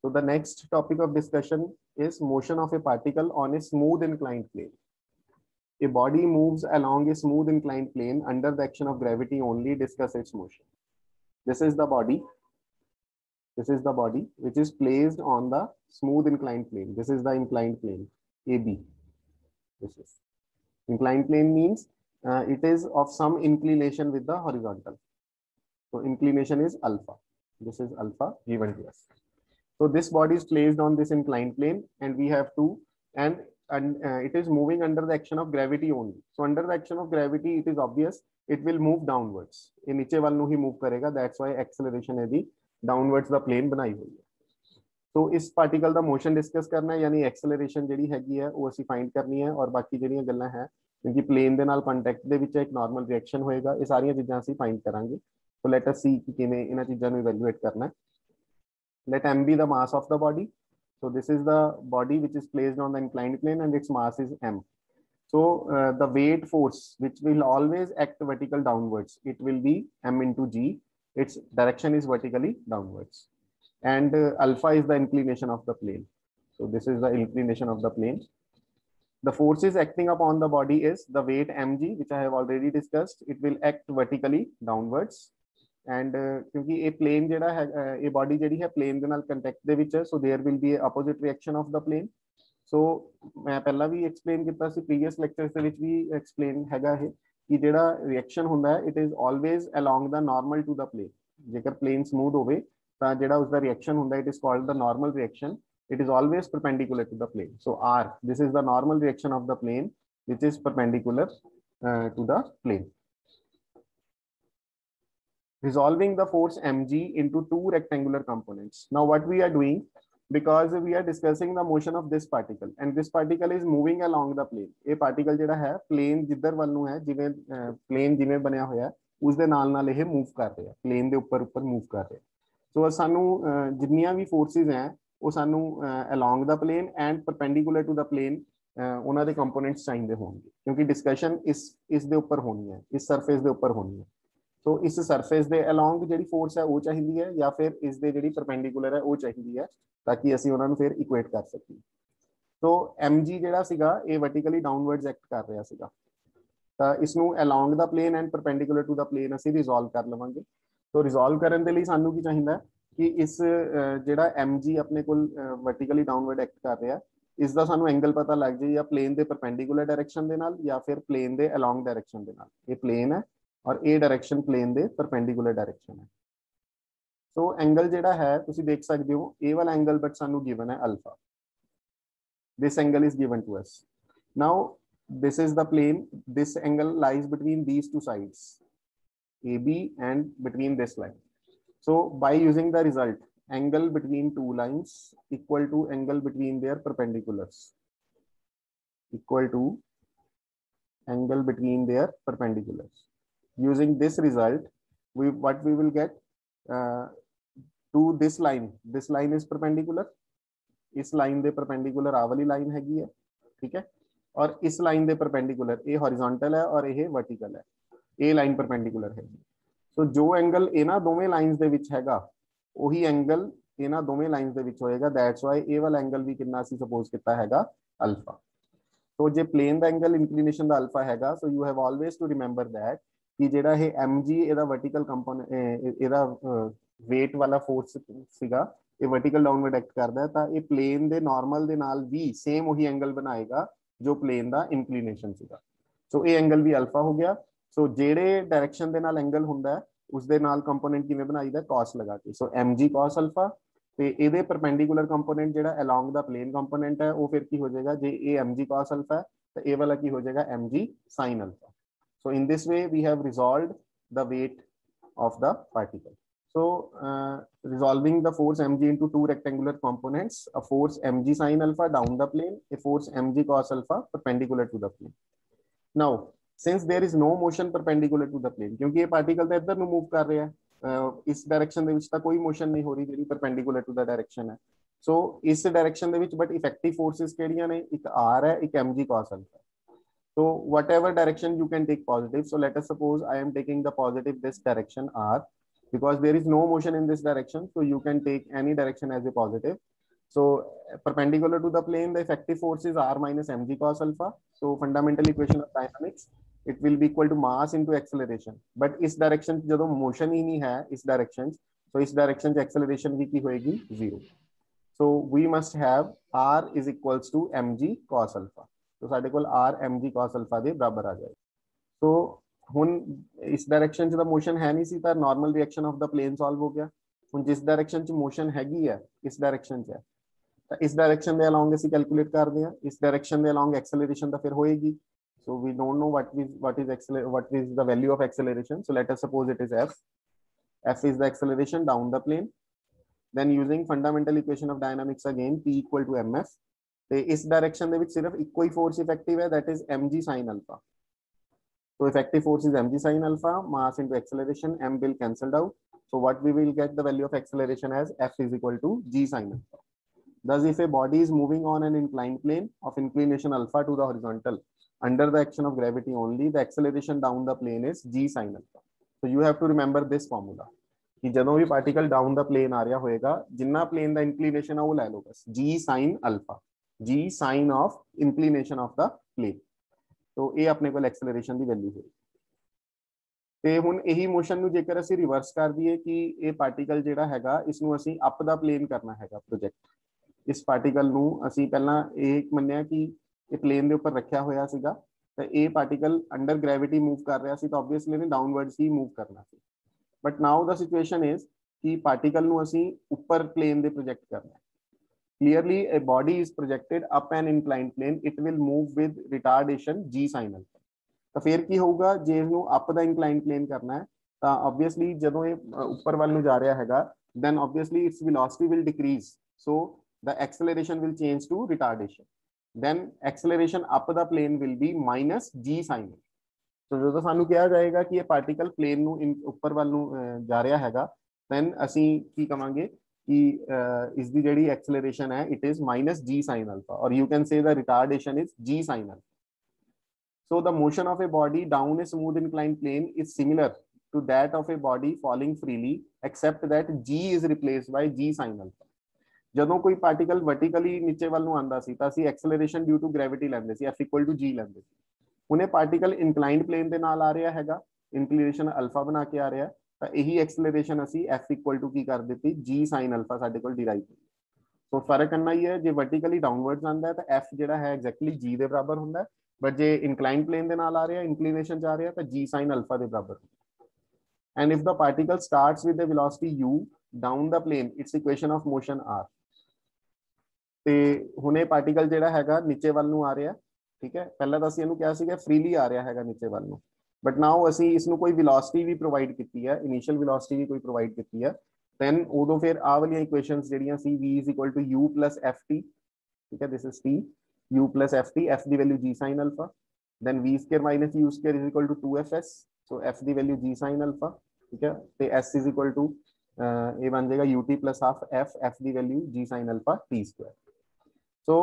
So the next topic of discussion is motion of a particle on a smooth inclined plane. A body moves along a smooth inclined plane under the action of gravity only. Discuss its motion. This is the body. This is the body which is placed on the smooth inclined plane. This is the inclined plane, AB. This is inclined plane means it is of some inclination with the horizontal. So inclination is alpha. This is alpha given to us. So this body is placed on this inclined plane, and we have to, and it is moving under the action of gravity only. So under the action of gravity, it is obvious it will move downwards. ये नीचे वाल नू ही move करेगा. That's why acceleration है दी downwards the plane बनाई हुई है. तो इस पार्टिकल का मोशन डिस्कस करना है, यानी एक्सेलरेशन ਜਿਹੜੀ ਹੈਗੀ ਹੈ ਉਹ ਅਸੀਂ फाइंड करनी है, और बाकी ਜਿਹੜੀਆਂ ਗੱਲਾਂ ਹੈ क्योंकि प्लेन ਦੇ ਨਾਲ ਕੰਟੈਕਟ ਦੇ ਵਿੱਚ ਇੱਕ ਨਾਰਮਲ ਰਿਐਕਸ਼ਨ ਹੋਏਗਾ, ਇਹ ਸਾਰੀਆਂ ਚੀਜ਼ਾਂ ਅਸੀਂ फाइंड ਕਰਾਂਗੇ. So let us see कि किਵੇਂ ਇਹਨਾਂ ਚੀਜ਼ਾਂ ਨੂੰ ਇਵੈਲੂਏਟ ਕਰਨਾ ਹੈ. Let m be the mass of the body. So this is the body which is placed on the inclined plane and its mass is m. So the weight force which will always act vertical downwards, it will be m into g. Its direction is vertically downwards. And alpha is the inclination of the plane. So this is the inclination of the plane. The forces acting upon the body is the weight mg, which I have already discussed. It will act vertically downwards. And क्योंकि ये plane जेड़ा है, ये body जेड़ी है plane के नाल contact दे विच है, so there will be a opposite reaction of the plane. So मैं पहला भी explain किया सी previous lectures दे विच भी explain हैगा है कि जेड़ा reaction हुंदा है, it is always along the normal to the plane. जेकर plane smooth होवे ता जेड़ा उसका reaction हुंदा, it is called the normal reaction. It is always perpendicular to the plane. So R, this is the normal reaction of the plane which is perpendicular to the plane. Resolving the force mg into two rectangular components. Now what we are doing, because we are discussing the motion of this particle and this particle is moving along the plane. ये particle जेड़ा है plane जिधर वाल नू है, जिवें plane जिवें बनया होया उस दे नाल नाल ये move कर रहे हैं, plane दे ऊपर ऊपर move कर रहे हैं. So सानू जितनियां भी forces हैं वो सानू along the plane and perpendicular to the plane उन्हां दे components चाहिए होंगे, क्योंकि discussion इस दे ऊपर होनी है, इस surface दे ऊपर होनी है. तो इस सरफेस दे अलोंग ਜਿਹੜੀ फोर्स है वो चाहिए है, या फिर इस दे ਜਿਹੜੀ परपेंडिकुलर है वो चाहिए है, ताकि ਅਸੀਂ ਉਹਨਾਂ ਨੂੰ ਫਿਰ ਇਕੁਏਟ ਕਰ ਸਕੀਏ. तो mg ਜਿਹੜਾ ਸੀਗਾ ਇਹ वर्टिकली डाउनवर्ड्स ਐਕਟ ਕਰ ਰਿਹਾ ਸੀਗਾ, ਤਾਂ ਇਸ ਨੂੰ along the plane and perpendicular to the plane ਅਸੀਂ ਰਿਜ਼ੋਲਵ ਕਰ ਲਵਾਂਗੇ. तो ਰਿਜ਼ੋਲਵ ਕਰਨ ਦੇ ਲਈ ਸਾਨੂੰ ਕੀ ਚਾਹੀਦਾ ਕਿ ਇਸ ਜਿਹੜਾ mg ਆਪਣੇ ਕੋਲ वर्टिकली डाउनवर्ड ਐਕਟ ਕਰ ਰਿਹਾ, ਇਸ ਦਾ ਸਾਨੂੰ ਐਂਗਲ ਪਤਾ ਲੱਗ ਜਾਏ ਜਾਂ ਪਲੇਨ ਦੇ ਪਰਪੈਂਡੀਕੂਲਰ डायरेक्शन ਦੇ ਨਾਲ ਜਾਂ ਫਿਰ ਪਲੇਨ ਦੇ ਅਲੋਂਗ डायरेक्शन ਦੇ ਨਾਲ. ਇਹ ਪਲੇਨ है और ए डायरेक्शन प्लेन दे परपेंडिकुलर डायरेक्शन है. सो एंगल जेड़ा है तुसी देख सकते हो, ए वाला एंगल बट सानू गिवन है alpha. This angle is given to us. Now this is the plane, this angle lies between these two sides AB and between this line. So by using the result, angle between two lines equal to angle between their perpendiculars, equal to angle between their perpendiculars. Using this result, what we will get to this line. This line is perpendicular. इस line दे perpendicular आ वाली line हैगी है, ठीक है, और इस line दे perpendicular ये horizontal है और ये वर्टिकल है, ये लाइन परपेंडिकुलर हैगी. सो जो एंगल इना दोवें लाइंस दे विच हैगा वही एंगल इना दोवें लाइंस दे विच होएगा. दैट्स व्हाई ए वाला एंगल भी कितना सी सपोज किया हैगा अल्फा. तो जे प्लेन दा एंगल इंक्लिनेशन दा अल्फा हैगा, so you have always to remember that कि जेड़ा है mg ਇਹਦਾ वर्टिकल कंपोनेंट ਇਹਦਾ weight वाला फोर्स ਸੀਗਾ, ਇਹ वर्टिकल डाउनवर्ड एक्ट करदा है, ਤਾਂ ਇਹ प्लेन ਦੇ ਨਾਰਮਲ ਦੇ ਨਾਲ ਵੀ ਸੇਮ ਉਹੀ ਐਂਗਲ ਬਣਾਏਗਾ ਜੋ प्लेन ਦਾ इंक्लिनेशन ਸੀਗਾ. ਸੋ ਇਹ ਐਂਗਲ ਵੀ ਅਲਫਾ ਹੋ ਗਿਆ. ਸੋ ਜਿਹੜੇ ਡਾਇਰੈਕਸ਼ਨ ਦੇ ਨਾਲ ਐਂਗਲ ਹੁੰਦਾ ਉਸ ਦੇ ਨਾਲ ਕੰਪੋਨੈਂਟ ਕਿਵੇਂ ਬਣਾਈਦਾ, cos ਲਗਾ ਕੇ. ਸੋ mg cos ਅਲਫਾ, ਤੇ ਇਹਦੇ ਪਰਪੈਂਡੀਕੂਲਰ ਕੰਪੋਨੈਂਟ ਜਿਹੜਾ ਅਲੋਂਗ ਦਾ ਪਲੇਨ ਕੰਪੋਨੈਂਟ ਹੈ ਉਹ ਫਿਰ ਕੀ ਹੋ ਜਾਏਗਾ, ਜੇ ਇਹ mg cos ਅਲਫਾ ਹੈ ਤਾਂ ਇਹ ਵਾਲਾ ਕੀ ਹੋ ਜਾਏਗਾ mg sin alpha. So in this way we have resolved the weight of the particle. So resolving the force mg into two rectangular components, a force mg sin alpha down the plane, a force mg cos alpha perpendicular to the plane. Now since there is no motion perpendicular to the plane, क्योंकि ये particle तो इधर move कर रहे हैं, इस direction ਦੇ ਵਿੱਚ ਤਾਂ कोई motion नहीं हो रही ਜਿਹੜੀ perpendicular to the direction है. So इस direction ਦੇ ਵਿੱਚ but effective forces ਕਿਹੜੀਆਂ ਨੇ, ਇੱਕ r है, ਇੱਕ mg cos alpha. So whatever direction you can take positive. So let us suppose I am taking the positive this direction r. because there is no motion in this direction, so you can take any direction as a positive. So perpendicular to the plane, the effective force is r minus mg cos alpha. So fundamental equation of dynamics, it will be equal to mass into acceleration. But इस direction ਜਦੋਂ motion ही नहीं है इस direction, so इस direction च acceleration भी की होएगी 0. So we must have r is equals to mg cos alpha. तो ਸਾਡੇ ਕੋਲ r mg cos alpha ਦੇ ਬਰਾਬਰ ਆ ਜਾਏਗਾ. So ਹੁਣ ਇਸ डायरेक्शन ਚ ਤਾਂ ਮੋਸ਼ਨ ਹੈ ਨਹੀਂ ਸੀ ਤਾਂ normal reaction of the plane solve ਹੋ ਗਿਆ. ਹੁਣ ਜਿਸ डायरेक्शन ਚ ਮੋਸ਼ਨ ਹੈਗੀ ਹੈ ਇਸ डायरेक्शन ਚ ਹੈ ਤਾਂ ਇਸ डायरेक्शन ਦੇ ਅਲੋਂਗ ਅਸੀਂ ਕੈਲਕੂਲੇਟ ਕਰਦੇ ਹਾਂ. ਇਸ डायरेक्शन ਦੇ ਅਲੋਂਗ ਐਕਸਲੇਰੇਸ਼ਨ ਤਾਂ ਫਿਰ ਹੋਏਗੀ. So we don't know what is the value of acceleration. So let us suppose it is f. F is the acceleration down the plane. Then using fundamental equation of dynamics again, p equal to mf. ਤੇ ਇਸ direction ਦੇ ਵਿੱਚ ਸਿਰਫ ਇੱਕੋ ਹੀ force effective ਹੈ, that is mg sin alpha. So effective force is mg sin alpha, mass into acceleration, m will cancelled out. So what we will get the value of acceleration as f is equal to g sin alpha. Thus, if a body is moving on an inclined plane of inclination alpha to the horizontal under the action of gravity only, the acceleration down the plane is g sin alpha. So you have to remember this formula. कि ਜਦੋਂ ਵੀ particle down the plain ਆ ਰਿਹਾ ਹੋਏਗਾ, ਜਿੰਨਾ plain ਦਾ ਇੰਕਲੀਨੇਸ਼ਨ ਆ ਉਹ ਲੈ ਲਓ ਬਸ, g sin alpha, g sin of inclination of the plane. तो ये अपने को एक्सेलरेशन की वैल्यू है. ਤੇ ਹੁਣ ਇਹੀ ਮੋਸ਼ਨ ਨੂੰ ਜੇਕਰ ਅਸੀਂ ਰਿਵਰਸ ਕਰ ਦਈਏ ਕਿ ਇਹ ਪਾਰਟੀਕਲ ਜਿਹੜਾ ਹੈਗਾ ਇਸ ਨੂੰ ਅਸੀਂ ਅਪ ਦਾ ਪਲੇਨ ਕਰਨਾ ਹੈਗਾ ਪ੍ਰੋਜੈਕਟ. ਇਸ ਪਾਰਟੀਕਲ ਨੂੰ ਅਸੀਂ ਪਹਿਲਾਂ ਇਹ ਮੰਨਿਆ ਕਿ ਇਹ ਪਲੇਨ ਦੇ ਉੱਪਰ ਰੱਖਿਆ ਹੋਇਆ ਸੀਗਾ ਤਾਂ ਇਹ ਪਾਰਟੀਕਲ ਅੰਡਰ ਗ੍ਰੈਵਿਟੀ ਮੂਵ ਕਰ ਰਿਹਾ ਸੀ ਤਾਂ ਆਬਵੀਅਸਲੀ ਇਹਨੇ ਡਾਊਨਵਰਡਸ ਹੀ ਮੂਵ ਕਰਨਾ ਸੀ. But now the situation is ਕਿ ਪਾਰਟੀਕਲ ਨੂੰ ਅਸੀਂ ਉੱਪਰ ਪਲੇਨ ਦੇ ਪ੍ਰੋਜੈਕਟ ਕਰਨਾ. Clearly, a body is projected up an inclined plane. It will move with retardation g sin alpha. तो फिर की होगा जे इसਨੂੰ up the inclined plane करना है तो obviously ਜਦੋਂ ਇਹ ਉੱਪਰ ਵੱਲ ਨੂੰ ਜਾ ਰਿਹਾ ਹੈਗਾ then obviously its velocity will decrease. So the acceleration will change to retardation. Then acceleration up the plane will be minus g sin alpha. तो ਜਦੋਂ ਸਾਨੂੰ ਕਿਹਾ ਜਾਏਗਾ ਕਿ ਇਹ ਪਾਰਟੀਕਲ ਪਲੇਨ ਨੂੰ ਉੱਪਰ ਵੱਲ ਨੂੰ ਜਾ ਰਿਹਾ ਹੈਗਾ then ਅਸੀਂ ਕੀ ਕਵਾਂਗੇ कि इसकी जेडी एक्सेलरेशन है it is minus g sin alpha, or you can say the retardation is g sin alpha. So the motion of a body down a smooth inclined plane is similar to that of a body falling freely, except that g is replaced by g sin alpha. ਜਦੋਂ ਕੋਈ particle vertically ਨੀਚੇ ਵੱਲ ਨੂੰ ਆਂਦਾ ਸੀ ਤਾਂ ਅਸੀਂ acceleration due to gravity ਲੈਂਦੇ ਸੀ, f equal to g ਲੈਂਦੇ ਸੀ. ਹੁਣ ਇਹ ਪਾਰਟੀਕਲ ਇਨਕਲਾਈਨਡ ਪਲੇਨ ਦੇ ਨਾਲ ਆ ਰਿਹਾ ਹੈਗਾ, ਇਨਕਲੀਨੇਸ਼ਨ ਅਲਫਾ ਬਣਾ ਕੇ ਆ ਰਿਹਾ ਤਾਂ ਇਹੀ ਐਕਸਲਰੇਸ਼ਨ ਅਸੀਂ f equal to ਕੀ ਕਰ ਦਿੱਤੀ g sin alpha ਸਾਡੇ ਕੋਲ ਡਿਰਾਈਵ ਹੋਈ. ਸੋ ਫਰਕ ਕਰਨਾ ਹੀ ਹੈ, ਜੇ ਵਰਟੀਕਲੀ ਡਾਊਨਵਰਡਸ ਆਂਦਾ ਹੈ ਤਾਂ f ਜਿਹੜਾ ਹੈ ਐਗਜ਼ੈਕਟਲੀ g ਦੇ ਬਰਾਬਰ ਹੁੰਦਾ ਹੈ, ਬਟ ਜੇ ਇਨਕਲਾਈਨਡ ਪਲੇਨ ਦੇ ਨਾਲ ਆ ਰਿਹਾ ਇਨਕਲੀਨੇਸ਼ਨ ਜਾ ਰਿਹਾ ਤਾਂ g sin alpha ਦੇ ਬਰਾਬਰ ਹੁੰਦਾ. And if the particle starts with the velocity u down the plane, its equation of motion r. ਤੇ ਹੁਣ ਇਹ ਪਾਰਟੀਕਲ ਜਿਹੜਾ ਹੈਗਾ ਨੀਚੇ ਵੱਲ ਨੂੰ ਆ ਰਿਹਾ, ਠੀਕ ਹੈ, ਪਹਿਲਾਂ ਤਾਂ ਅਸੀਂ ਇਹਨੂੰ ਕਿਹਾ ਸੀਗਾ ਫ੍ਰੀਲੀ ਆ ਰਿਹਾ ਹੈਗਾ ਨੀਚੇ ਵੱਲ ਨੂੰ, बट नाउ ਅਸੀਂ ਇਸ ਨੂੰ ਕੋਈ ਵੈਲੋਸਿਟੀ ਵੀ ਪ੍ਰੋਵਾਈਡ ਕੀਤੀ ਹੈ, ਇਨੀਸ਼ੀਅਲ ਵੈਲੋਸਿਟੀ ਵੀ ਕੋਈ ਪ੍ਰੋਵਾਈਡ ਕੀਤੀ ਹੈ, then ਉਦੋਂ ਫਿਰ ਆ ਵਾਲੀਆਂ ਇਕੁਏਸ਼ਨਸ ਜਿਹੜੀਆਂ ਸੀ v is equal to u plus ft, ਠੀਕ ਹੈ, this is t, u plus ft, f the value g sin alpha, then v square minus u square is equal to 2fs, so f the value g sin alpha, ਠੀਕ ਹੈ, ਤੇ s is equal to ਇਹ ਬਣ ਜਾਏਗਾ ut plus half f, f the value g sin alpha t square. so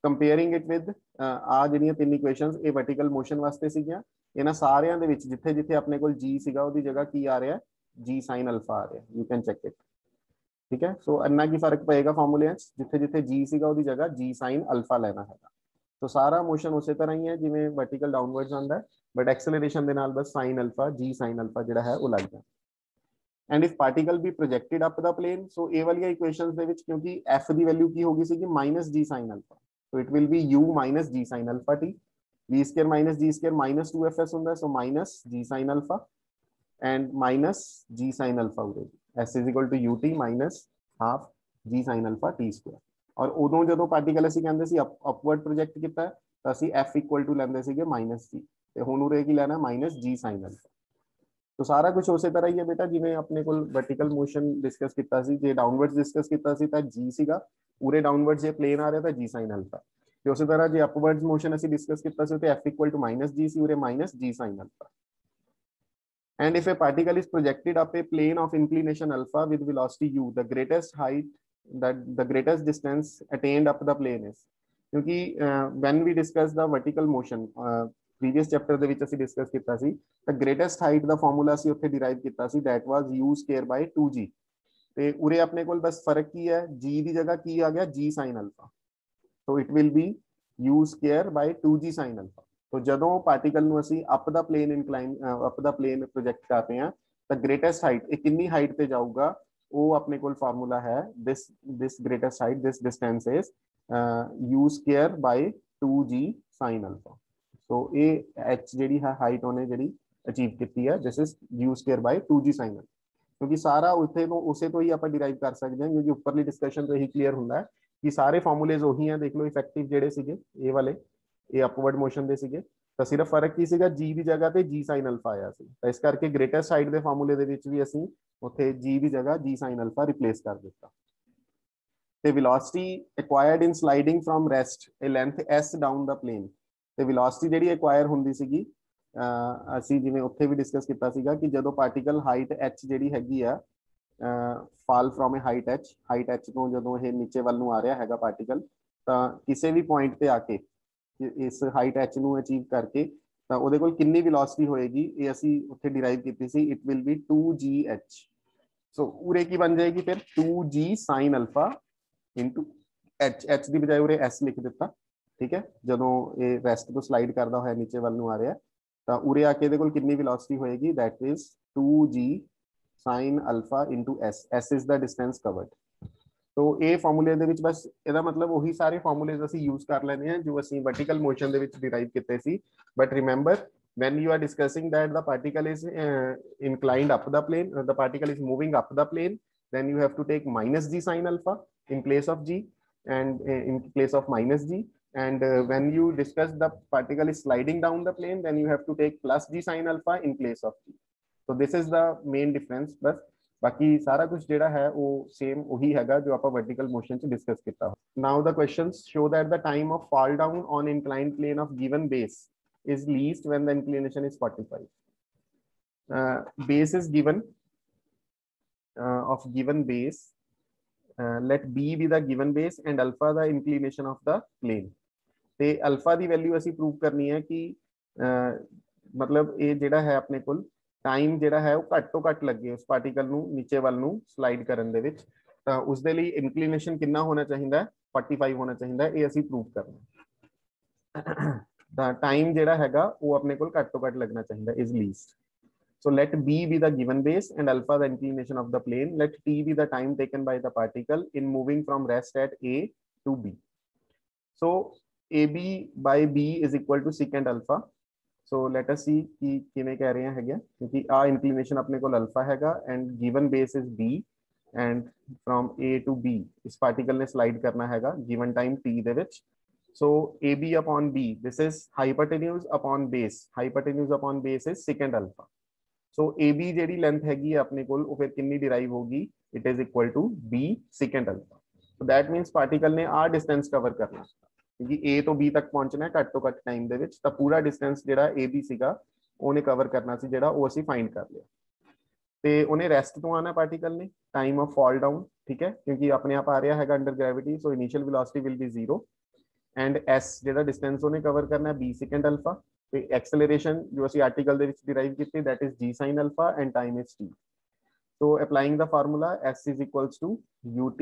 comparing it with ਆ ਜਿਹੜੀਆਂ ਤਿੰਨ equations ਇਹ ਵਰਟੀਕਲ ਮੋਸ਼ਨ ਵਾਸਤੇ ਸੀਗੀਆਂ, ਇਹਨਾਂ ਸਾਰਿਆਂ ਦੇ ਵਿੱਚ ਜਿੱਥੇ ਜਿੱਥੇ ਆਪਣੇ ਕੋਲ g ਸੀਗਾ ਉਹਦੀ ਜਗ੍ਹਾ ਕੀ ਆ ਰਿਹਾ, g sin alpha ਆ ਰਿਹਾ, ਯੂ ਕੈਨ ਚੈੱਕ ਇਟ, ਠੀਕ ਹੈ. ਸੋ ਇੰਨਾ ਕੀ ਫਰਕ ਪਏਗਾ ਫਾਰਮੂਲੇ 'ਚ, ਜਿੱਥੇ ਜਿੱਥੇ g ਸੀਗਾ ਉਹਦੀ ਜਗ੍ਹਾ g sin alpha ਲੈਣਾ ਹੈਗਾ. ਸੋ ਸਾਰਾ ਮੋਸ਼ਨ ਉਸੇ ਤਰ੍ਹਾਂ ਹੀ ਹੈ ਜਿਵੇਂ ਵਰਟੀਕਲ ਡਾਊਨਵਰਡਸ ਆਉਂਦਾ, ਬਟ ਐਕਸਲਰੇਸ਼ਨ ਦੇ ਨਾਲ ਬਸ sin alpha, g sin alpha ਜਿਹੜਾ ਹੈ ਉਹ ਲੱਗ ਜਾਂਦਾ. And if particle be projected up the plane, so ਇਹ ਵਾਲੀਆਂ ਇਕੁਏਸ਼ਨਸ ਦੇ ਵਿੱਚ ਕਿਉਂਕਿ f ਦੀ ਵੈਲਿਊ ਕੀ ਹੋ ਗਈ ਸੀਗੀ minus g sin alpha, so it will be u minus g sin alpha t, v square minus g square minus 2fs ਹੁੰਦਾ, so minus g sin alpha and minus g sin alpha ਹੋ ਜਾਏਗੀ, s is equal to ut minus half g sin alpha t square. ਔਰ ਉਦੋਂ ਜਦੋਂ particle ਅਸੀਂ ਕਹਿੰਦੇ ਸੀ upward project ਕੀਤਾ ਤਾਂ ਅਸੀਂ f equal to ਲੈਂਦੇ ਸੀਗੇ minus g, ਤੇ ਹੁਣ ਉਰੇ ਕੀ ਲੈਣਾ minus g sin alpha. तो सारा कुछ उसे तरह ही है बेटा जिवें अपने कोल वर्टिकल मोशन डिस्कस किया सी, जे डाउनवर्ड्स डिस्कस किया सी तां g सीगा, पूरे डाउनवर्ड्स जे प्लेन आ रहा था g sin alpha, ते उसी तरह जे अपवर्ड्स मोशन ਅਸੀਂ डिस्कस किया सी ते f equal to minus g सी, उरे minus g sin alpha. And if a particle is projected up a plane of inclination alpha with velocity u, the greatest height, that the greatest distance attained up the plane is, क्योंकि when we discuss the vertical motion previous chapter ਦੇ ਵਿੱਚ ਅਸੀਂ discuss ਕੀਤਾ ਸੀ ਤਾਂ greatest height ਦਾ formula ਅਸੀਂ ਉੱਥੇ ਡਿਰਾਈਵ ਕੀਤਾ ਸੀ that was u square by 2g ਤੇ ਉਰੇ ਆਪਣੇ ਕੋਲ ਬਸ ਫਰਕ ਕੀ ਹੈ g ਦੀ ਜਗ੍ਹਾ ਕੀ ਆ ਗਿਆ g sin alpha so it will be u square by 2g sin alpha तो ਜਦੋਂ ਪਾਰਟੀਕਲ ਨੂੰ ਅਸੀਂ up the plain incline up the plain project ਕਰਦੇ ਹਾਂ ਤਾਂ ਗ੍ਰੇਟੈਸਟ ਹਾਈਟ ਇਹ ਕਿੰਨੀ ਹਾਈਟ ਤੇ ਜਾਊਗਾ ਉਹ ਆਪਣੇ ਕੋਲ ਫਾਰਮੂਲਾ ਹੈ this greatest height this distance is u square by 2g sin alpha so ਇਹ h ਜਿਹੜੀ ਹੈ ਹਾਈਟ ਉਹਨੇ ਜਿਹੜੀ ਅਚੀਵ ਕੀਤੀ ਹੈ this is u square by 2g sin alpha ਕਿਉਂਕਿ ਸਾਰਾ ਉੱਥੇ ਤੋਂ ਉਸੇ ਤੋਂ ਹੀ ਆਪਾਂ ਡਿਰਾਈਵ ਕਰ ਸਕਦੇ ਹਾਂ ਕਿਉਂਕਿ ਉੱਪਰਲੀ ਡਿਸਕਸ਼ਨ ਤੋਂ ਇਹੀ ਕਲੀਅਰ ਹੁੰਦਾ ਹੈ ਕਿ ਸਾਰੇ ਫਾਰਮੂਲੇਜ਼ ਉਹੀ ਆ ਦੇਖ ਲਓ ਇਫੈਕਟਿਵ ਜਿਹੜੇ ਸੀਗੇ ਇਹ ਵਾਲੇ ਇਹ ਅਪਵਰਡ ਮੋਸ਼ਨ ਦੇ ਸੀਗੇ ਤਾਂ ਸਿਰਫ ਫਰਕ ਕੀ ਸੀਗਾ g ਦੀ ਜਗ੍ਹਾ ਤੇ g sin alpha ਆਇਆ ਸੀ ਤਾਂ ਇਸ ਕਰਕੇ ਗ੍ਰੇਟੈਸਟ ਹਾਈਟ ਦੇ ਫਾਰਮੂਲੇ ਦੇ ਵਿੱਚ ਵੀ ਅਸੀਂ ਉੱਥੇ g ਦੀ ਜਗ੍ਹਾ g sin alpha ਰਿਪਲੇਸ ਕਰ ਦਿੱਤਾ ਤੇ velocity acquired in sliding from rest a length s down the plane ਤੇ velocity ਜਿਹੜੀ acquire ਹੁੰਦੀ ਸੀਗੀ ਅਸੀਂ ਜਿਵੇਂ ਉੱਥੇ ਵੀ ਡਿਸਕਸ ਕੀਤਾ ਸੀਗਾ ਕਿ ਜਦੋਂ ਪਾਰਟੀਕਲ ਹਾਈਟ h ਜਿਹੜੀ ਹੈਗੀ ਆ fall from a height h ਤੋਂ ਜਦੋਂ ਇਹ ਨੀਚੇ ਵੱਲ ਨੂੰ ਆ ਰਿਹਾ ਹੈਗਾ ਪਾਰਟੀਕਲ ਤਾਂ ਕਿਸੇ ਵੀ ਪੁਆਇੰਟ ਤੇ ਆ ਕੇ ਇਸ ਹਾਈਟ h ਨੂੰ ਅਚੀਵ ਕਰਕੇ ਤਾਂ ਉਹਦੇ ਕੋਲ ਕਿੰਨੀ ਵੈਲੋਸਿਟੀ ਹੋਏਗੀ ਇਹ ਅਸੀਂ ਉੱਥੇ ਡਿਰਾਈਵ ਕੀਤੀ ਸੀ ਇਟ ਵਿਲ ਬੀ 2gh ਸੋ ਉਰੇ ਕੀ ਬਣ ਜਾਏਗੀ ਫਿਰ 2g sin alpha into h ਦੀ ਬਜਾਏ ਉਰੇ s ਲਿਖ ਦਿੱਤਾ ਠੀਕ ਹੈ ਜਦੋਂ ਇਹ ਰੈਸਟ ਤੋਂ ਸਲਾਈਡ ਕਰਦਾ ਹੋਇਆ ਨੀਚੇ ਵੱਲ ਨੂੰ ਆ ਰਿਹਾ ਤਾਂ ਉਰੇ ਆ ਕੇ ਇਹਦੇ ਕੋਲ ਕਿੰਨੀ ਵੈਲੋਸਿਟੀ ਹੋਏਗੀ that is 2g sin alpha into s is the distance covered तो ਇਹ ਫਾਰਮੂਲੇ ਦੇ ਵਿੱਚ ਬਸ ਇਹਦਾ ਮਤਲਬ ਉਹੀ ਸਾਰੇ ਫਾਰਮੂਲੇਜ਼ ਅਸੀਂ ਯੂਜ਼ ਕਰ ਲੈਂਦੇ ਹਾਂ ਜੋ ਅਸੀਂ ਵਰਟੀਕਲ ਮੋਸ਼ਨ ਦੇ ਵਿੱਚ ਡਿਰਾਈਵ ਕੀਤੇ ਸੀ but remember when you are discussing that the particle is inclined up the plane the particle is moving up the plane then you have to take minus g sin alpha in place of g and in place of minus g and when you discuss the particle is sliding down the plane then you have to take plus g sin alpha in place of g so this is the main difference बस बाकी सारा कुछ ਜਿਹੜਾ ਹੈ ਉਹ same ਉਹੀ ਹੈਗਾ ਜੋ ਆਪਾਂ vertical motion ਚ ਡਿਸਕਸ ਕੀਤਾ now the questions show that the time of fall down on inclined plane of given base is least when the inclination is 45 base is given of given base let b be the given base and alpha the inclination of the plane ਤੇ alpha ਦੀ value ਅਸੀਂ prove ਕਰਨੀ ਹੈ ਕਿ ਮਤਲਬ ਇਹ ਜਿਹੜਾ ਹੈ ਆਪਣੇ ਕੋਲ ਟਾਈਮ ਜਿਹੜਾ ਹੈ ਉਹ ਘੱਟ ਤੋਂ ਘੱਟ ਲੱਗੇ ਉਸ ਪਾਰਟੀਕਲ ਨੂੰ ਨੀਚੇ ਵੱਲ ਨੂੰ ਸਲਾਈਡ ਕਰਨ ਦੇ ਵਿੱਚ ਤਾਂ ਉਸ ਦੇ ਲਈ ਇਨਕਲੀਨੇਸ਼ਨ ਕਿੰਨਾ ਹੋਣਾ ਚਾਹੀਦਾ ਹੈ 45 ਹੋਣਾ ਚਾਹੀਦਾ ਇਹ ਅਸੀਂ ਪ੍ਰੂਵ ਕਰਨਾ ਤਾਂ ਟਾਈਮ ਜਿਹੜਾ ਹੈਗਾ ਉਹ ਆਪਣੇ ਕੋਲ ਘੱਟ ਤੋਂ ਘੱਟ ਲੱਗਣਾ ਚਾਹੀਦਾ is least so let b be the given base and alpha the inclination of the plane let t be the time taken by the particle in moving from rest at a to b so ab by b is equal to secant alpha so let us see कि किवें कह रहे हैं क्योंकि आ inclination अपने को alpha हैगा and given base is b and from a to b इस पार्टिकल ने स्लाइड करना हैगा गिवन टाइम t ਦੇ ਵਿੱਚ so ab upon b this is hypotenuse upon base is secant alpha so ab ਜਿਹੜੀ ਲੈਂਥ ਹੈਗੀ ਹੈ ਆਪਣੇ ਕੋਲ ਉਹ ਫਿਰ ਕਿੰਨੀ ਡਿਰਾਈਵ ਹੋਗੀ it is equal to b secant alpha so that means particle ਨੇ ਆ ਡਿਸਟੈਂਸ ਕਵਰ ਕਰਨਾ क्योंकि A ਤੋਂ B ਤੱਕ ਪਹੁੰਚਣਾ ਘੱਟ ਤੋਂ ਘੱਟ ਟਾਈਮ ਦੇ ਵਿੱਚ ਤਾਂ ਪੂਰਾ ਡਿਸਟੈਂਸ ਜਿਹੜਾ AB ਸੀਗਾ ਉਹਨੇ ਕਵਰ ਕਰਨਾ ਸੀ ਜਿਹੜਾ ਉਹ ਅਸੀਂ ਫਾਈਂਡ ਕਰ ਲਿਆ ਤੇ ਉਹਨੇ ਰੈਸਟ ਤੋਂ ਆਣਾ ਪਾਰਟੀਕਲ ਨੇ ਟਾਈਮ ਆਫ ਫਾਲ ਡਾਊਨ ਠੀਕ ਹੈ ਕਿਉਂਕਿ ਆਪਣੇ ਆਪ ਆ ਰਿਹਾ ਹੈਗਾ under gravity so initial velocity will be 0 and S ਜਿਹੜਾ ਡਿਸਟੈਂਸ ਉਹਨੇ ਕਵਰ ਕਰਨਾ ਹੈ B secant alpha ਤੇ ਐਕਸਲਰੇਸ਼ਨ ਜੋ ਅਸੀਂ ਆਰਟੀਕਲ ਦੇ ਵਿੱਚ ਡਿਰਾਈਵ ਕੀਤੀ that is G sin alpha and time is t so applying the formula S is equals to ut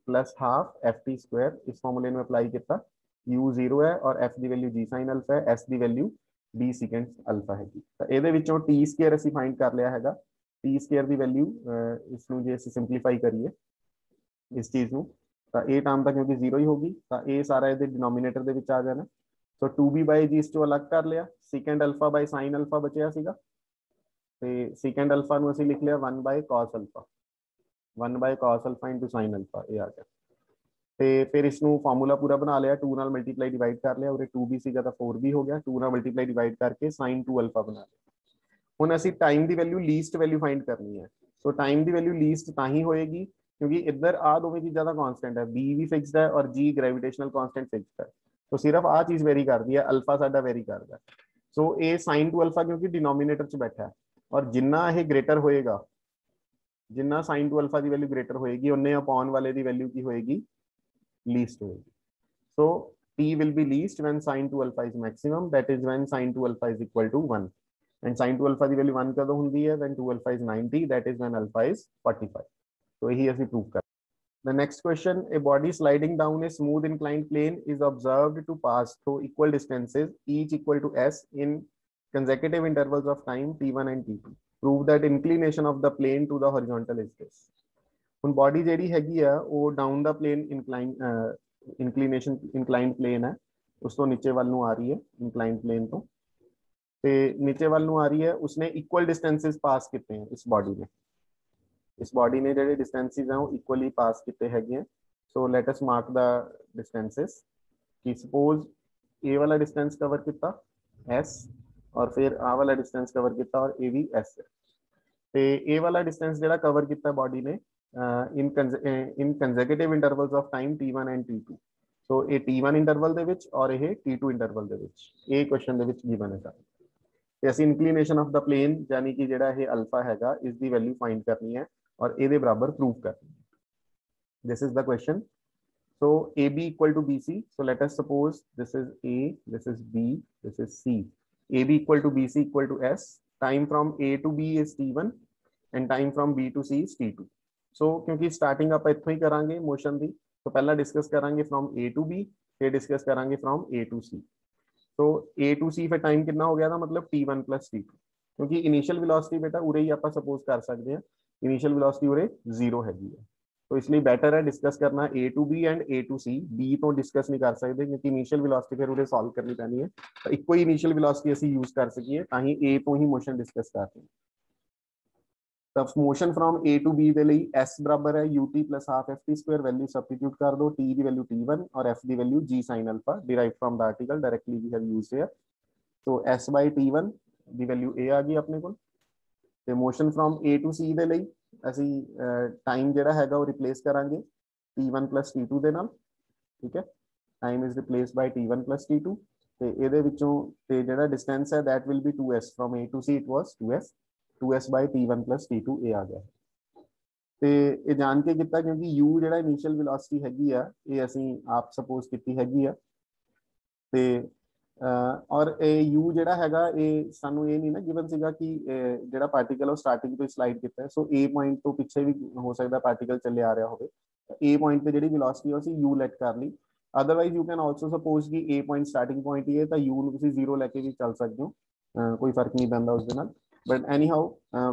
plus half ft square इस फॉर्मूले में अप्लाई किया u 0 है और f ਦੀ ਵੈਲਿਊ g sin alpha है s ਦੀ ਵੈਲਿਊ d secant alpha ਹੈਗੀ ਤਾਂ ਇਹਦੇ ਵਿੱਚੋਂ t ਸਕੁਅਰ ਅਸੀਂ ਫਾਈਂਡ ਕਰ ਲਿਆ ਹੈਗਾ t ਸਕੁਅਰ ਦੀ ਵੈਲਿਊ ਇਸ ਨੂੰ ਜੇ ਅਸੀਂ ਸਿੰਪਲੀਫਾਈ ਕਰੀਏ ਇਸ ਚੀਜ਼ ਨੂੰ ਤਾਂ ਇਹ ਟਰਮ ਤਾਂ ਕਿਉਂਕਿ 0 ਹੀ ਹੋਗੀ ਤਾਂ ਇਹ ਸਾਰਾ ਇਹਦੇ ਡਿਨੋਮੀਨੇਟਰ ਦੇ ਵਿੱਚ ਆ ਜਾਣਾ ਸੋ 2b/g ਇਸ ਤੋਂ ਅਲੱਗ ਕਰ ਲਿਆ secant alpha by sin alpha ਬਚਿਆ ਸੀਗਾ ਤੇ secant alpha ਨੂੰ ਅਸੀਂ ਲਿਖ ਲਿਆ 1/cos alpha 1/cos alpha into sin alpha ਇਹ ਆ ਗਿਆ ਤੇ ਫਿਰ ਇਸ ਨੂੰ ਫਾਰਮੂਲਾ ਪੂਰਾ ਬਣਾ ਲਿਆ 2 ਨਾਲ ਮਲਟੀਪਲਾਈ ਡਿਵਾਈਡ ਕਰ ਲਿਆ ਉਰੇ 2b ਸੀਗਾ ਤਾਂ 4b ਹੋ ਗਿਆ 2 ਨਾਲ ਮਲਟੀਪਲਾਈ ਡਿਵਾਈਡ ਕਰਕੇ sin 2 alpha ਬਣਾ ਲਿਆ ਹੁਣ ਅਸੀਂ ਟਾਈਮ ਦੀ ਵੈਲਿਊ ਲੀਸਟ ਵੈਲਿਊ ਫਾਈਂਡ ਕਰਨੀ ਹੈ ਸੋ ਟਾਈਮ ਦੀ ਵੈਲਿਊ ਲੀਸਟ ਤਾਂ ਹੀ ਹੋਏਗੀ ਕਿਉਂਕਿ ਇੱਧਰ ਆ ਦੋਵੇਂ ਚੀਜ਼ਾਂ ਦਾ ਕਾਂਸਟੈਂਟ ਹੈ b ਵੀ ਫਿਕਸਡ ਹੈ ਔਰ g ਗ੍ਰੈਵਿਟੇਸ਼ਨਲ ਕਾਂਸਟੈਂਟ ਫਿਕਸਡ ਹੈ ਸੋ ਸਿਰਫ ਆ ਚੀਜ਼ ਵੇਰੀ ਕਰਦੀ ਹੈ ਅਲਫਾ ਸਾਡਾ ਵੇਰੀ ਕਰਦਾ ਸੋ ਇਹ sin 2 alpha ਕਿਉਂਕਿ ਡਿਨੋਮੀਨੇਟਰ 'ਚ ਬੈਠਾ ਹੈ ਔਰ ਜਿੰਨਾ ਇਹ ਗ੍ਰੇਟਰ ਹੋਏਗਾ जिन्ना sin 2 alpha की वैल्यू ग्रेटर होएगी उन्ने अपॉन वाले की वैल्यू की होएगी लीस्ट होएगी सो t will be least when sin 2 alpha is maximum, that is when sin 2 alpha is equal to 1, and sin 2 alpha the value 1 ਕਦੋਂ ਹੁੰਦੀ ਹੈ, when 2 alpha is 90, that is when alpha is 45. so ਇਹੀ ਅਸੀਂ prove ਕਰ। The next question, a body sliding down a smooth inclined plane is observed to pass through equal distances, each equal to s, in consecutive intervals of time t1 and t2. Prove that inclination of the plane to the horizontal is this. ਹੁਣ body ਜਿਹੜੀ ਹੈਗੀ ਆ ਉਹ down the plane inclined plane ਹੈ, ਉਸ ਤੋਂ ਨੀਚੇ ਵੱਲ ਨੂੰ ਆ ਰਹੀ ਹੈ, inclined plane ਤੋਂ ਤੇ ਨੀਚੇ ਵੱਲ ਨੂੰ ਆ ਰਹੀ ਹੈ, ਉਸਨੇ equal distances pass ਕੀਤੇ हैं इस body ने। इस बॉडी ने जो डिस्टेंसेस हैं वो इक्वली पास किए हैं। सो let us mark the distances कि सपोज ए वाला डिस्टेंस कवर किया एस और फिर आ वाला डिस्टेंस कवर किया और ए भी एस है। तो ए वाला डिस्टेंस जो कवर किया बॉडी ने in consecutive intervals of time T1 and T2। So ये T1 इंटरवल दे विच और ये T2 इंटरवल दे विच ये क्वेश्चन दे विच गिवन है सर। असं इंक्लीनेशन ऑफ द प्लेन यानी कि जो ये अल्फा हैगा इसकी वैल्यू फाइंड करनी है और ए बराबर प्रूव करनी है। This is the question. So A B equal to B C. So let us suppose this is A, this is B, this is C. A B equal to B C equal to S. Time from A to B is T1 and time from B to C is T2। So क्योंकि starting आप इत्थों ही करांगे motion की, तो पहला discuss करांगे from A to B, फिर discuss करांगे फ्रॉम ए टू सी। तो ए टू सी फिर टाइम कितना हो गया था, मतलब T1 प्लस T2, क्योंकि इनिशियल वेलोसिटी बेटा उरे ही आप सपोज कर सकते हैं इनिशियल वेलोसिटी उरे 0 हैगी है। तो इसलिए बेटर है डिस्कस करना A to B and A to C. B तो डिस्कस नहीं कर सकते क्योंकि इनिशियल वेलोसिटी फिर उरे सॉल्व करनी पैनी है, तो इको ही इनिशियल वेलोसिटी असी यूज कर सकिए ताकि ए तो ही मोशन डिस्कस करते हैं। तब motion from A to B दे लिए एस बराबर है ut plus half F T square. Value substitute कर दो, टी की वैल्यू T1 और एफ की वैल्यू g sin अल्फा, derive from the article directly we have used here. तो s बाय T1 ਦੀ वैल्यू a आ गई अपने को। ਤੇ motion from A to C ਦੇ ਲਈ ਅਸੀਂ टाइम ਜਿਹੜਾ ਹੈਗਾ ਉਹ ਰਿਪਲੇਸ ਕਰਾਂਗੇ T1 plus T2 ਦੇ ਨਾਲ। ਠੀਕ ਹੈ, time is replace by T1 plus T2। ਤੇ ਇਹਦੇ ਵਿੱਚੋਂ ਤੇ ਜਿਹੜਾ डिस्टेंस है that will be 2s from a to c, it was 2s by T1 plus T2 ਇਹ ਆ ਗਿਆ। ਤੇ ਇਹ ਜਾਣ ਕੇ ਕੀਤਾ ਕਿਉਂਕਿ u ਜਿਹੜਾ ਇਨੀਸ਼ੀਅਲ ਵੈਲੋਸਿਟੀ ਹੈਗੀ ਆ ਇਹ ਅਸੀਂ ਆਪ ਸਪੋਜ਼ ਕੀਤੀ ਹੈਗੀ ਆ। ਤੇ और u ਜਿਹੜਾ ਹੈਗਾ ਇਹ ਸਾਨੂੰ ਇਹ ਨਹੀਂ ਨਾ ਗਿਵਨ ਸੀਗਾ ਕਿ ਜਿਹੜਾ ਪਾਰਟੀਕਲ ਉਹ ਸਟਾਰਟਿੰਗ ਤੋਂ ਸਲਾਈਡ ਕੀਤਾ ਹੈ। ਸੋ a ਪੁਆਇੰਟ ਤੋਂ ਪਿੱਛੇ ਵੀ ਹੋ ਸਕਦਾ ਪਾਰਟੀਕਲ ਚੱਲੇ ਆ ਰਿਹਾ ਹੋਵੇ। a ਪੁਆਇੰਟ ਤੇ ਜਿਹੜੀ ਵੈਲੋਸਿਟੀ ਉਹ ਅਸੀਂ u ਲੈਟ ਕਰ ਲਈ। Otherwise you can also suppose ਕਿ a ਪੁਆਇੰਟ ਸਟਾਰਟਿੰਗ ਪੁਆਇੰਟ ਹੀ ਹੈ ਤਾਂ u ਨੂੰ ਤੁਸੀਂ 0 ਲੈ ਕੇ ਵੀ ਚੱਲ ਸਕਦੇ ਹੋ, ਕੋਈ ਫਰਕ ਨਹੀਂ ਪੈਂਦਾ ਉਸ ਦੇ ਨਾਲ। But anyhow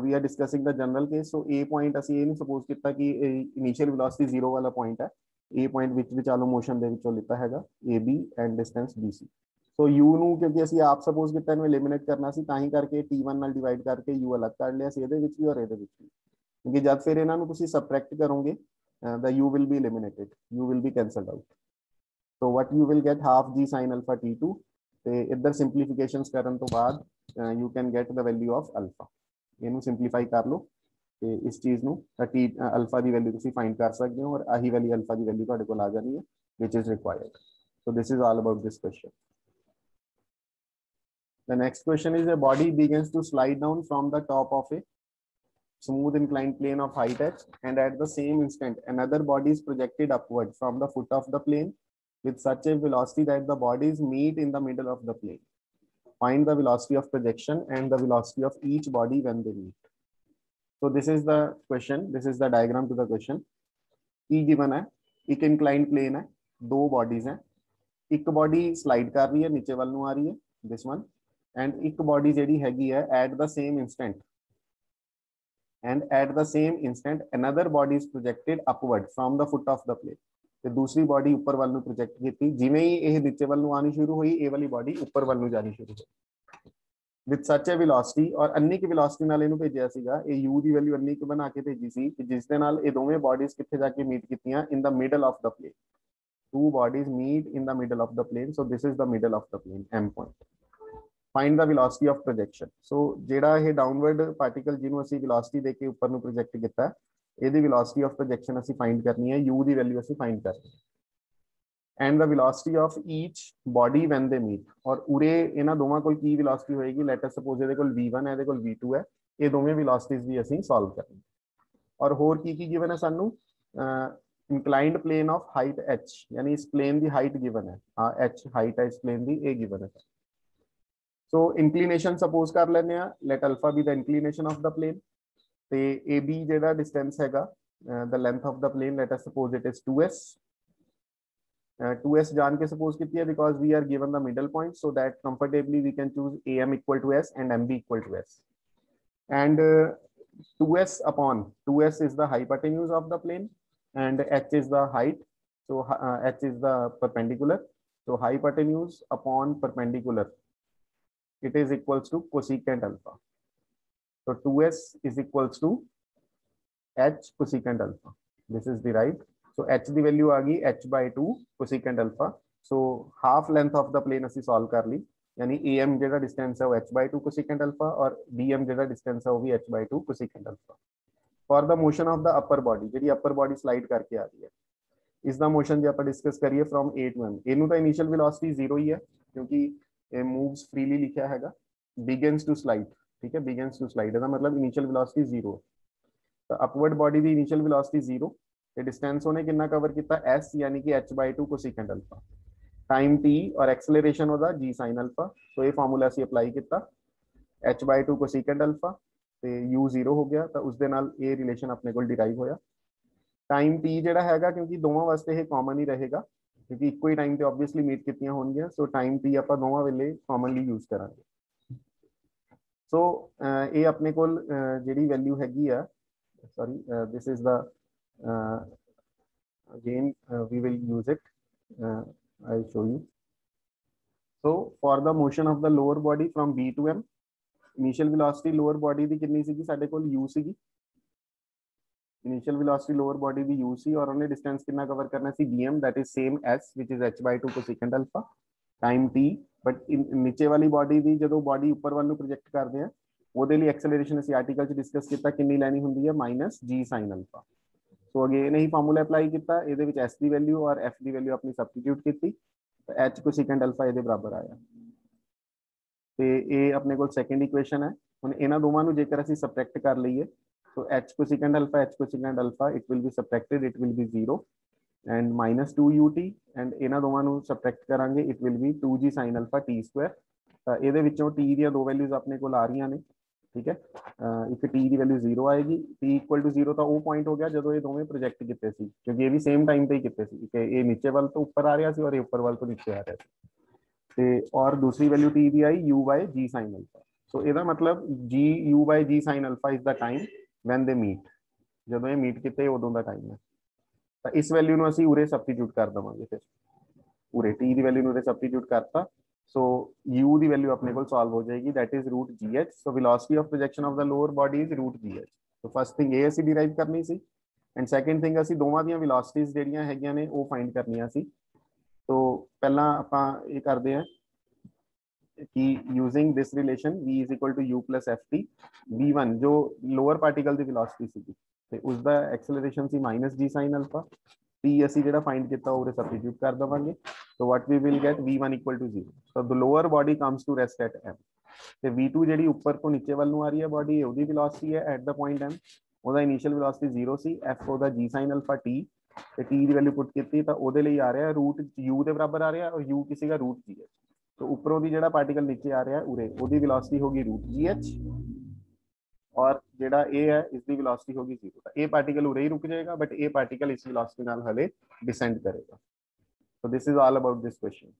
we are discussing the general case. So a point असी ये नहीं सपोज किया कि इनिशियल वेलोसिटी 0 वाला पॉइंट है। ए पॉइंट विच विचालो मोशन दे विचों लिता हैगा A B and distance B C. So you नू क्योंकि असी आप सपोज किया इन्हें एलिमिनेट करना सी तां ही करके T1 नाल डिवाइड करके यू अलग कर लिया सी इहदे विच भी और इहदे विच भी, क्योंकि जब फिर इन्हां नू तुसीं सबट्रैक्ट करोगे the you will be eliminated, you will be cancelled out. So what you will get half g sin alpha T2। ਤੇ ਇੱਧਰ ਸਿੰਪਲੀਫਿਕੇਸ਼ਨਸ ਕਰਨ ਤੋਂ ਬਾਅਦ you can get the value of alpha। ਇਹਨੂੰ ਸਿੰਪਲੀਫਾਈ ਕਰ ਲਓ ਤੇ ਇਸ ਚੀਜ਼ ਨੂੰ ਟੀ ਅਲਫਾ ਦੀ ਵੈਲਿਊ ਤੁਸੀਂ ਫਾਈਂਡ ਕਰ ਸਕਦੇ ਹੋ ਔਰ ਆਹੀ ਵਾਲੀ ਅਲਫਾ ਦੀ ਵੈਲਿਊ ਤੁਹਾਡੇ ਕੋਲ ਆ ਜਾਣੀ ਹੈ which is required। so this is all about this question। the next question is a body begins to slide down from the top of a smooth inclined plane of height h, and at the same instant another body is projected upward from the foot of the plane with such a velocity that the bodies meet in the middle of the plane। Find the velocity of projection and the velocity of each body when they meet। so this is the question, this is the diagram to the question। की given है एक inclined plane है, दो bodies हैं, एक body slide कर रही है नीचे वाल नू आ रही है this one, and एक body जेडी हैगी है at the same instant, and at the same instant another body is projected upward from the foot of the plane। ਤੇ दूसरी बॉडी उपर वाल नू प्रोजेक्ट की, जिवें ही यह नीचे वाल नू आनी शुरू हुई ये वाली बॉडी उपर वाल नू जानी शुरू हुई विद सच ए वेलोसिटी। और अन्नी की वेलोसिटी नाल इहनू भेजिया सीगा, ये u दी वैल्यू अन्नी की बना के भेजी सी कि जिस दे नाल ये दोवें बॉडीज कित्थे जाके मीट कीतियां in the middle of the plane. Two bodies meet in the middle of the plane. So this is the middle of the plane m point. Find the velocity of projection. So जिहड़ा ये downward particle जिन्हों असीं velocity दे के उपर नू project कीता ਇਹਦੀ velocity of projection ਅਸੀਂ find ਕਰਨੀ ਹੈ, u ਦੀ ਵੈਲਿਊ ਅਸੀਂ find ਕਰਨੀ ਹੈ, and the velocity of each body when they meet। ਔਰ ਉਰੇ ਇਹਨਾਂ ਦੋਵਾਂ ਕੋਲ ਕੀ velocity ਹੋਏਗੀ, let us suppose ਇਹਦੇ ਕੋਲ v1 ਹੈ ਇਹਦੇ ਕੋਲ v2 ਹੈ, ਇਹ ਦੋਵੇਂ velocities ਵੀ ਅਸੀਂ solve ਕਰਨੀ। ਔਰ ਹੋਰ ਕੀ ਕੀ given ਹੈ ਸਾਨੂੰ, inclined plane of height h, यानी इस प्लेन की हाइट गिवन है, हाँ h हाइट है इस प्लेन की, a गिवन है। सो इंक्लिनेशन सपोज कर लेने आ, let alpha be the inclination of the plane, ते ए बी जेड़ा डिस्टेंस हैगा the length of the plane, let us suppose it is 2s। 2s जान के सपोज कितनी है, because we are given the middle point, so that comfortably we can choose am equal to s and mb equal to s, and 2s upon 2s is the hypotenuse of the plane and h is the height, so h is the perpendicular, so hypotenuse upon perpendicular, it is equals to cosecant alpha, so 2s is equals to h cosecant alpha, this is the right, so h the value आ गई h by 2 cosecant alpha, so half length of the plane ਅਸੀਂ solve कर ली, यानी am ਜਿਹੜਾ distance है वो h by 2 cosecant alpha और bm ਜਿਹੜਾ distance है वो भी h by 2 cosecant alpha। For the motion of the upper body, ਜਿਹੜੀ अपर बॉडी स्लाइड करके आ रही है, ਇਸ ਦਾ ਮੋਸ਼ਨ ਜੇ ਆਪਾਂ ਡਿਸਕਸ ਕਰੀਏ ਫਰੋਮ a to m, ਇਹਨੂੰ ਤਾਂ ਇਨੀਸ਼ੀਅਲ ਵੈਲੋਸਿਟੀ 0 ਹੀ ਹੈ ਕਿਉਂਕਿ ਇਹ ਮੂਵਸ ਫ੍ਰੀਲੀ ਲਿਖਿਆ ਹੈਗਾ, ਬਿਗਨਸ ਟੂ ਸਲਾਈਡ, ਠੀਕ ਹੈ, ਬਿਗਨਸ ਟੂ ਸਲਾਈਡ ਇਹਦਾ ਮਤਲਬ ਇਨੀਸ਼ੀਅਲ ਵੈਲੋਸਿਟੀ 0, ਤਾਂ ਅਪਵਰਡ ਬॉडी ਦੀ ਇਨੀਸ਼ੀਅਲ ਵੈਲੋਸਿਟੀ 0 ਤੇ डिस्टेंस ਉਹਨੇ ਕਿੰਨਾ ਕਵਰ ਕੀਤਾ s, यानी कि h by 2 cosecant alpha, time t और एक्सेलरेशन ਉਹਦਾ g sin alpha, ਸੋ ਇਹ ਫਾਰਮੂਲਾ ਅਸੀਂ ਅਪਲਾਈ ਕੀਤਾ, h by 2 cosecant alpha ਤੇ u 0 ਹੋ ਗਿਆ, ਤਾਂ ਉਸ ਦੇ ਨਾਲ ਇਹ ਰਿਲੇਸ਼ਨ ਆਪਣੇ ਕੋਲ ਡਿਰਾਈਵ ਹੋਇਆ। टाइम t ਜਿਹੜਾ ਹੈਗਾ, ਕਿਉਂਕਿ ਦੋਵਾਂ ਵਾਸਤੇ ਇਹ ਕਾਮਨ ਹੀ ਰਹੇਗਾ ਕਿਉਂਕਿ ਇੱਕੋ ਹੀ ਟਾਈਮ ਤੇ ਆਬਵੀਅਸਲੀ ਮੀਟ ਕੀਤੀਆਂ ਹੋਣਗੀਆਂ, ਸੋ ਟਾਈਮ t ਆਪਾਂ ਦੋਵਾਂ ਵੇਲੇ ਕਾਮਨਲੀ ਯੂਜ਼ ਕਰਾਂਗੇ। ਸੋ ਇਹ ਆਪਣੇ ਕੋਲ ਜਿਹੜੀ ਵੈਲਿਊ ਹੈਗੀ ਆ, sorry this is the again we will use it, I'll show you. So for the motion of the lower body from b to m, initial velocity lower body ਦੀ ਕਿੰਨੀ ਸੀਗੀ ਸਾਡੇ ਕੋਲ, u ਸੀਗੀ, initial velocity lower body ਦੀ u ਸੀ और ਉਹਨੇ distance ਕਿੰਨਾ cover ਕਰਨਾ ਸੀ bm, that is same s which is h by 2 cosecant alpha time t, but ਨੀਚੇ ਵਾਲੀ body ਦੀ ਜਦੋਂ body ਉੱਪਰ ਵੱਲ ਨੂੰ ਪ੍ਰੋਜੈਕਟ ਕਰਦੇ ਆ ਉਹਦੇ ਲਈ ਐਕਸਲਰੇਸ਼ਨ ਅਸੀਂ ਆਰਟੀਕਲ ਚ ਡਿਸਕਸ ਕੀਤਾ ਕਿੰਨੀ ਲੈਣੀ ਹੁੰਦੀ ਹੈ, -g sin alpha। ਸੋ ਅਗੇਨ ਇਹੀ ਫਾਰਮੂਲਾ ਅਪਲਾਈ ਕੀਤਾ, ਇਹਦੇ ਵਿੱਚ s ਦੀ ਵੈਲਿਊ ਔਰ f ਦੀ ਵੈਲਿਊ ਆਪਣੀ ਸਬਸਟੀਟਿਊਟ ਕੀਤੀ, h cosecant alpha ਇਹਦੇ ਬਰਾਬਰ ਆਇਆ, ਤੇ ਇਹ ਆਪਣੇ ਕੋਲ ਸੈਕੰਡ ਇਕੁਏਸ਼ਨ ਹੈ। ਹੁਣ ਇਹਨਾਂ ਦੋਵਾਂ ਨੂੰ ਜੇਕਰ ਅਸੀਂ ਸਬਟ੍ਰੈਕਟ ਕਰ ਲਈਏ, so h cosecant alpha it will be subtracted, it will be 0 and -2ut, and ਇਹਨਾਂ ਦੋਵਾਂ ਨੂੰ ਸਬਟ੍ਰੈਕਟ ਕਰਾਂਗੇ it will be 2g sin alpha t square, ਤਾਂ ਇਹਦੇ ਵਿੱਚੋਂ t ਦੀਆਂ ਦੋ ਵੈਲਿਊਜ਼ ਆਪਣੇ ਕੋਲ ਆ ਰਹੀਆਂ ਨੇ, ਠੀਕ ਹੈ, ਇੱਕ t ਦੀ ਵੈਲਿਊ 0 ਆਏਗੀ, t ਇਕੁਅਲ ਟੂ 0 ਤਾਂ ਉਹ ਪੁਆਇੰਟ ਹੋ ਗਿਆ ਜਦੋਂ ਇਹ ਦੋਵੇਂ ਪ੍ਰੋਜੈਕਟ ਕੀਤੇ ਸੀ, ਕਿਉਂਕਿ ਇਹ ਵੀ ਸੇਮ ਟਾਈਮ ਤੇ ਹੀ ਕੀਤੇ ਸੀ, ਕਿ ਇਹ ਨੀਚੇ ਵੱਲ ਤੋਂ ਉੱਪਰ ਆ ਰਿਹਾ ਸੀ ਔਰ ਇਹ ਉੱਪਰ ਵੱਲ ਤੋਂ ਨੀਚੇ ਆ ਰਿਹਾ ਸੀ, ਤੇ ਔਰ ਦੂਸਰੀ value t the I u by g sin alpha, ਸੋ ਇਹਦਾ ਮਤਲਬ g u by g sin alpha is the time when they meet, ਜਦੋਂ ਇਹ ਮੀਟ ਕੀਤੇ ਉਦੋਂ ਦਾ ਟਾਈਮ ਹੈ, ਤਾਂ ਇਸ ਵੈਲਿਊ ਨੂੰ ਅਸੀਂ ਉਰੇ ਸਬਸਟੀਟਿਊਟ ਕਰ ਦਵਾਂਗੇ, ਫਿਰ ਉਰੇ t ਦੀ ਵੈਲਿਊ ਨੂੰ ਉਰੇ ਸਬਸਟੀਟਿਊਟ ਕਰਤਾ, so u ਦੀ ਵੈਲਿਊ ਆਪਣੇ ਕੋਲ ਸੋਲਵ ਹੋ ਜਾਏਗੀ, that is root gh, so velocity of projection of the lower body is root gh, so first thing ਇਹ ਅਸੀਂ ਡਿਰਾਈਵ ਕਰਨੀ ਸੀ, and second thing ਅਸੀਂ ਦੋਵਾਂ ਦੀਆਂ velocities ਜਿਹੜੀਆਂ ਹੈਗੀਆਂ ਨੇ ਉਹ ਫਾਈਂਡ ਕਰਨੀਆਂ ਸੀ। तो पहला ਆਪਾਂ ਇਹ ਕਰਦੇ ਹਾਂ कि using this relation v is equal to u plus ft, v1 जो lower particle ਦੀ velocity ਸੀਗੀ ਤੇ ਉਸ ਦਾ acceleration ਸੀ -g sin alpha, t ਅਸੀਂ ਜਿਹੜਾ find ਕੀਤਾ ਉਹਦੇ substitute ਕਰ ਦਵਾਂਗੇ, so what we will get v1 equal to 0, so the lower body comes to rest at m, ਤੇ v2 ਜਿਹੜੀ ਉੱਪਰ ਤੋਂ ਨੀਚੇ ਵੱਲ ਨੂੰ ਆ ਰਹੀ ਹੈ body, ਉਹਦੀ velocity ਹੈ at the point m, ਉਹਦਾ initial velocity 0 ਸੀ, f ਉਹਦਾ g sin alpha t, ਤੇ t ਦੀ ਵੈਲਿਊ ਪੁੱਟ ਕੀਤੀ ਤਾਂ ਉਹਦੇ ਲਈ ਆ ਰਿਹਾ ਰੂਟ u ਦੇ ਬਰਾਬਰ ਆ ਰਿਹਾ, ਔਰ u ਕਿਸੇ ਦਾ ਰੂਟ g ਹੈ, तो ऊपरों ਦੀ ਜਿਹੜਾ ਪਾਰਟੀਕਲ ਨੀਚੇ ਆ ਰਿਹਾ ਉਰੇ ਉਹਦੀ ਵੈਲੋਸਿਟੀ ਹੋਗੀ ਰੂਟ gh, ਔਰ ਜਿਹੜਾ ਇਹ ਹੈ ਇਸ ਦੀ ਵੈਲੋਸਿਟੀ ਹੋਗੀ 0, ਤਾਂ ਇਹ ਪਾਰਟੀਕਲ ਉਰੇ ਹੀ ਰੁਕ ਜਾਏਗਾ, ਬਟ ਇਹ ਪਾਰਟੀਕਲ ਇਸ ਵੈਲੋਸਿਟੀ ਨਾਲ ਹਲੇ ਡਿਸੈਂਡ ਕਰੇਗਾ। So this is all about this question.